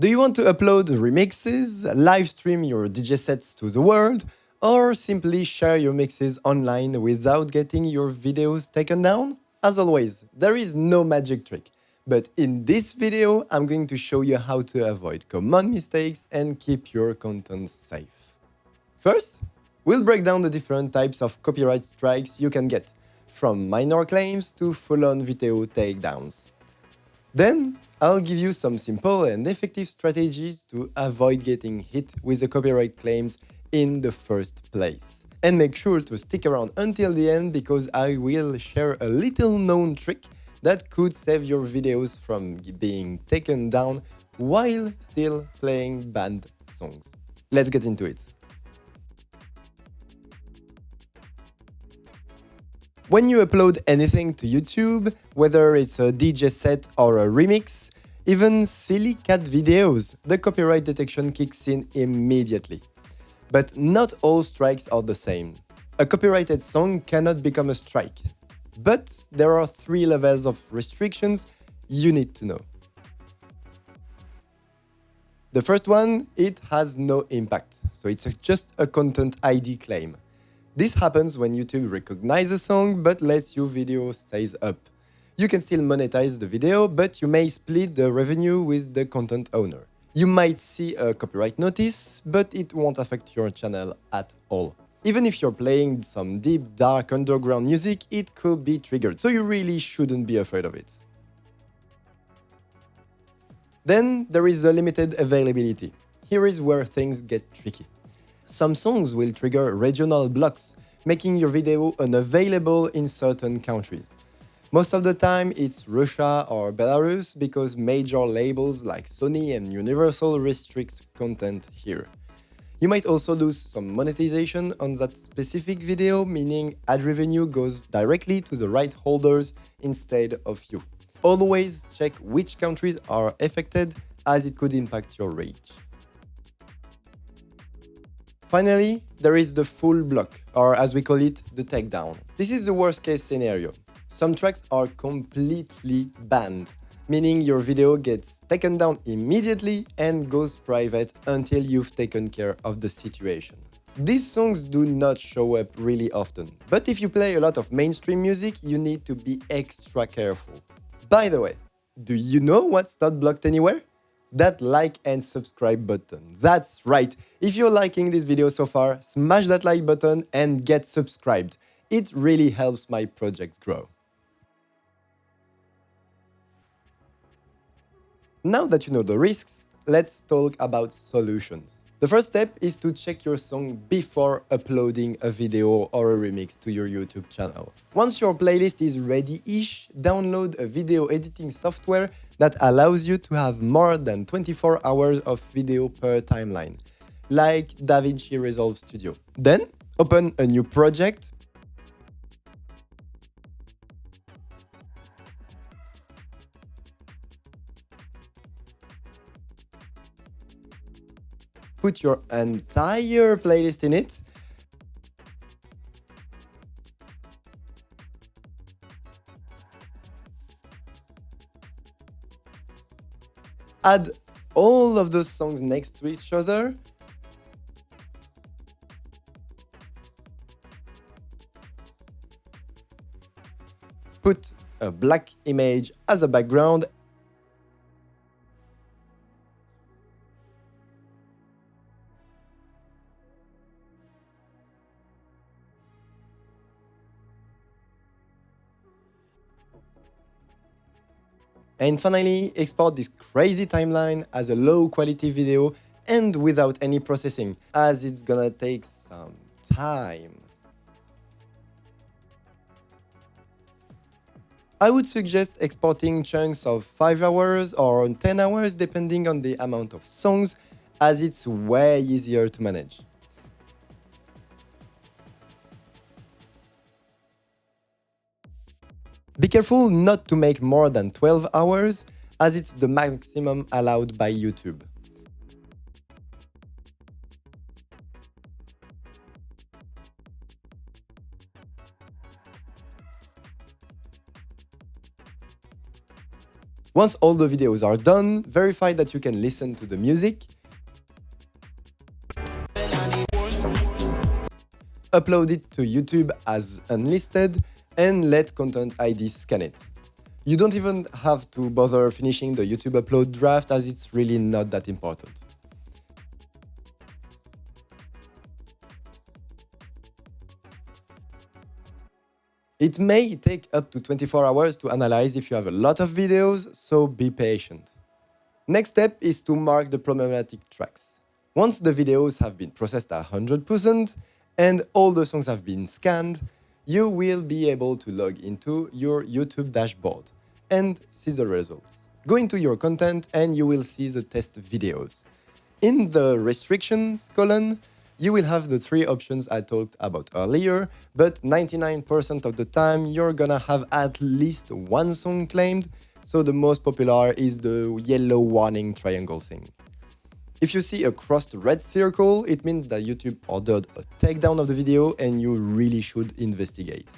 Do you want to upload remixes, live stream your DJ sets to the world, or simply share your mixes online without getting your videos taken down? As always, there is no magic trick, but in this video I'm going to show you how to avoid common mistakes and keep your content safe. First, we'll break down the different types of copyright strikes you can get, from minor claims to full-on video takedowns. Then, I'll give you some simple and effective strategies to avoid getting hit with the copyright claims in the first place. And make sure to stick around until the end because I will share a little known trick that could save your videos from being taken down while still playing banned songs. Let's get into it. When you upload anything to YouTube, whether it's a DJ set or a remix, even silly cat videos, the copyright detection kicks in immediately. But not all strikes are the same. A copyrighted song cannot become a strike. But there are 3 levels of restrictions you need to know. The first one, it has no impact, so it's just a content ID claim. This happens when YouTube recognizes a song but lets your video stays up. You can still monetize the video, but you may split the revenue with the content owner. You might see a copyright notice, but it won't affect your channel at all. Even if you're playing some deep, dark underground music, it could be triggered, so you really shouldn't be afraid of it. Then there is the limited availability. Here is where things get tricky. Some songs will trigger regional blocks, making your video unavailable in certain countries. Most of the time it's Russia or Belarus because major labels like Sony and Universal restricts content here. You might also lose some monetization on that specific video, meaning ad revenue goes directly to the right holders instead of you. Always check which countries are affected as it could impact your reach. Finally, there is the full block, or as we call it, the takedown. This is the worst case scenario. Some tracks are completely banned, meaning your video gets taken down immediately and goes private until you've taken care of the situation. These songs do not show up really often, but if you play a lot of mainstream music, you need to be extra careful. By the way, do you know what's not blocked anywhere? That like and subscribe button. That's right. If you're liking this video so far, smash that like button and get subscribed. It really helps my projects grow. Now that you know the risks, let's talk about solutions. The first step is to check your song before uploading a video or a remix to your YouTube channel. Once your playlist is ready-ish, download a video editing software that allows you to have more than 24 hours of video per timeline, like Vinci Resolve Studio. Then, open a new project. Put your entire playlist in it. Add all of those songs next to each other. Put a black image as a background. And finally, export this crazy timeline as a low-quality video and without any processing, as it's gonna take some time. I would suggest exporting chunks of 5 hours or 10 hours depending on the amount of songs, as it's way easier to manage. Be careful not to make more than 12 hours, as it's the maximum allowed by YouTube. Once all the videos are done, verify that you can listen to the music, upload it to YouTube as unlisted, and let Content ID scan it. You don't even have to bother finishing the YouTube upload draft, as it's really not that important. It may take up to 24 hours to analyze if you have a lot of videos, so be patient. Next step is to mark the problematic tracks. Once the videos have been processed 100% and all the songs have been scanned, you will be able to log into your YouTube dashboard and see the results. Go into your content and you will see the test videos. In the restrictions column, you will have the three options I talked about earlier, but 99% of the time you're gonna have at least one song claimed, so the most popular is the yellow warning triangle thing. If you see a crossed red circle, it means that YouTube ordered a takedown of the video and you really should investigate.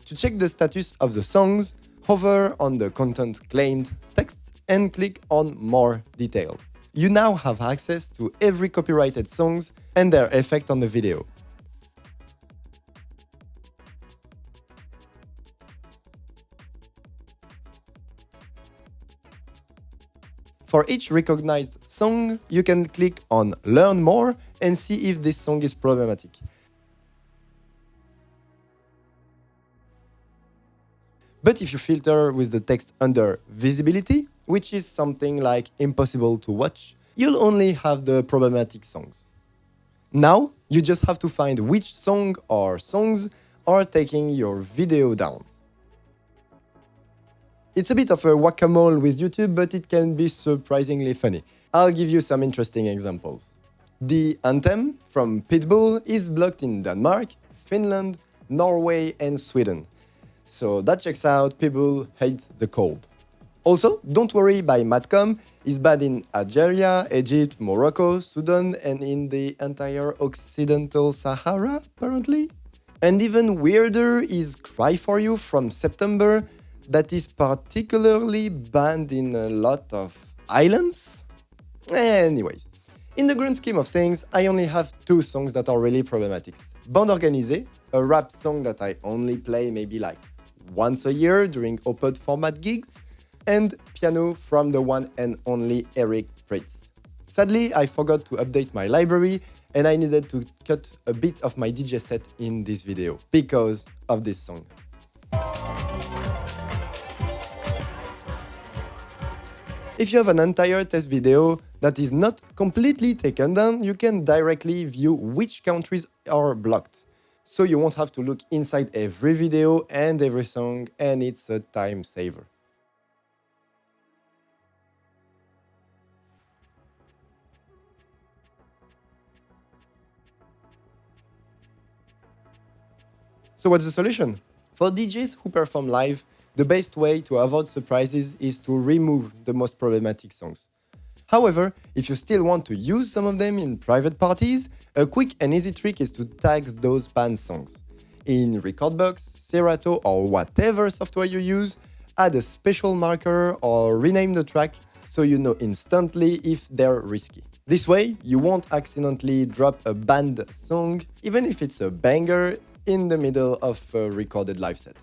To check the status of the songs, hover on the content claimed text and click on More Detail. You now have access to every copyrighted songs and their effect on the video. For each recognized song, you can click on Learn More and see if this song is problematic. But if you filter with the text under Visibility, which is something like impossible to watch, you'll only have the problematic songs. Now, you just have to find which song or songs are taking your video down. It's a bit of a whack-a-mole with YouTube, but it can be surprisingly funny. I'll give you some interesting examples. The anthem from Pitbull is blocked in Denmark, Finland, Norway, and Sweden. So that checks out People Hate the Cold. Also, Don't Worry by Madcom is banned in Algeria, Egypt, Morocco, Sudan, and in the entire Occidental Sahara, apparently. And even weirder is Cry For You from September, that is particularly banned in a lot of islands. Anyways, in the grand scheme of things, I only have two songs that are really problematic. Bande Organisée, a rap song that I only play maybe like once a year during open format gigs, and Piano from the one and only Eric Pritz. Sadly, I forgot to update my library and I needed to cut a bit of my DJ set in this video because of this song. If you have an entire test video that is not completely taken down, you can directly view which countries are blocked. So you won't have to look inside every video and every song, and it's a time saver. So what's the solution? For DJs who perform live, the best way to avoid surprises is to remove the most problematic songs. However, if you still want to use some of them in private parties, a quick and easy trick is to tag those banned songs. In Recordbox, Serato, or whatever software you use, add a special marker or rename the track so you know instantly if they're risky. This way, you won't accidentally drop a banned song, even if it's a banger, in the middle of a recorded live set,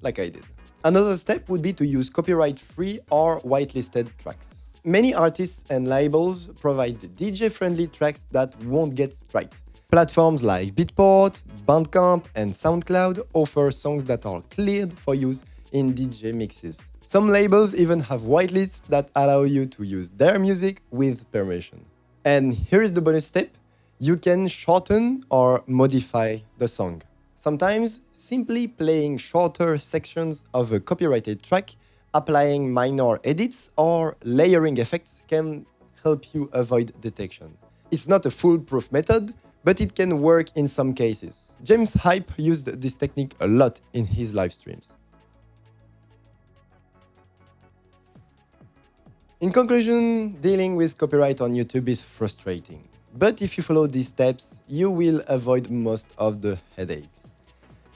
like I did. Another step would be to use copyright-free or whitelisted tracks. Many artists and labels provide DJ-friendly tracks that won't get striked. Platforms like Beatport, Bandcamp, and SoundCloud offer songs that are cleared for use in DJ mixes. Some labels even have whitelists that allow you to use their music with permission. And here's the bonus step: you can shorten or modify the song. Sometimes, simply playing shorter sections of a copyrighted track, applying minor edits, or layering effects can help you avoid detection. It's not a foolproof method, but it can work in some cases. James Hype used this technique a lot in his live streams. In conclusion, dealing with copyright on YouTube is frustrating. But if you follow these steps, you will avoid most of the headaches.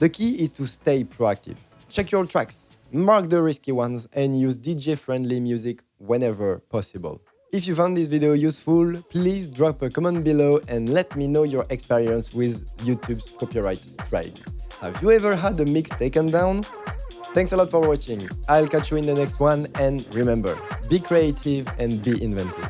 The key is to stay proactive. Check your tracks, mark the risky ones, and use DJ-friendly music whenever possible. If you found this video useful, please drop a comment below and let me know your experience with YouTube's copyright strike. Have you ever had a mix taken down? Thanks a lot for watching. I'll catch you in the next one, and remember, be creative and be inventive.